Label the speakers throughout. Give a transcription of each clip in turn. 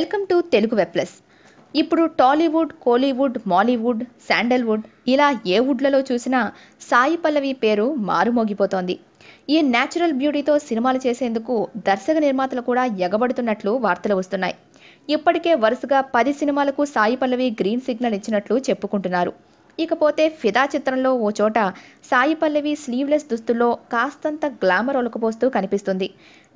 Speaker 1: Welcome to Telugu web plus. ఇప్పుడు Tollywood, Kollywood, Mollywood, sandalwood ఇలా ఏ వుడ్లలో చూసినా సాయి పల్లవి పేరు మారుమోగిపోతోంది. ఈ న్యాచురల్ బ్యూటీతో సినిమాలు చేసేందుకు దర్శక నిర్మాతలు కూడా ఎగబడుతున్నట్లు వార్తలు వస్తున్నాయి. ఇప్పటికే వరుసగా 10 సినిమాలకు సాయి పల్లవి గ్రీన్ సిగ్నల్ ఇచ్చినట్లు చెప్పుకుంటున్నారు. ఇకపోతే ఫిదా చిత్రంలో ఓ చోట సాయి పల్లవి స్లీవ్లెస్ దుస్తుల్లో కాస్తంత గ్లామర్ ఒలకపోస్తూ కనిపిస్తుంది.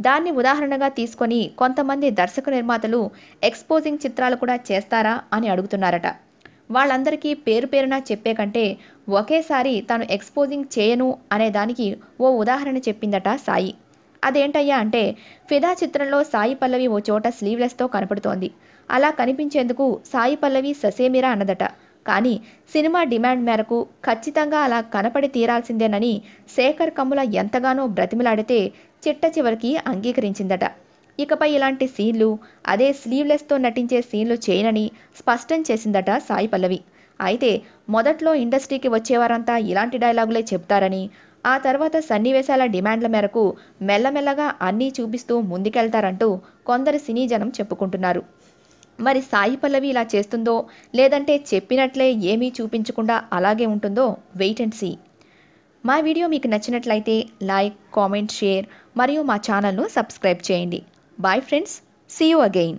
Speaker 1: దాన్ని ఉదాహరణగా తీసుకొని కొంతమంది దర్శక నిర్మాతలు ఎక్స్పోజింగ్ చిత్రాలు కూడా చేస్తారా అని అడుగుతున్నారట. వాళ్ళందరికీ పేరు పేరున చెప్పే కంటే ఒకేసారి తాను ఎక్స్పోజింగ్ చేయను అనే దానికి ఓ ఉదాహరణ చెప్పిందట సాయి. అదేంటయ్యా అంటే, ఫిదా చిత్రంలో సాయి పల్లవి ఓ చోట స్లీవ్లెస్తో కనపడుతోంది. అలా కనిపించేందుకు సాయి పల్లవి ససేమిరా అన్నదట. కానీ సినిమా డిమాండ్ మేరకు ఖచ్చితంగా అలా కనపడి తీరాల్సిందేనని శేఖర్ కమ్ముల ఎంతగానో బ్రతిమిలాడితే చిట్ట చివరికి అంగీకరించిందట. ఇకపై ఇలాంటి సీన్లు, అదే స్లీవ్లెస్తో నటించే సీన్లు చేయనని స్పష్టం చేసిందట సాయి పల్లవి. అయితే మొదట్లో ఇండస్ట్రీకి వచ్చేవారంతా ఇలాంటి డైలాగులే చెప్తారని, ఆ తర్వాత సన్నివేశాల డిమాండ్ల మేరకు మెల్లమెల్లగా అన్నీ చూపిస్తూ ముందుకెళ్తారంటూ కొందరు సినీ జనం చెప్పుకుంటున్నారు. మరి సాయి పల్లవి ఇలా చేస్తుందో, లేదంటే చెప్పినట్లే ఏమీ చూపించకుండా అలాగే ఉంటుందో వెయిట్ అండ్ సీ. మా వీడియో మీకు నచ్చినట్లయితే లైక్, కామెంట్, షేర్ మరియు మా ఛానల్ను సబ్స్క్రైబ్ చేయండి. Bye friends, see you again.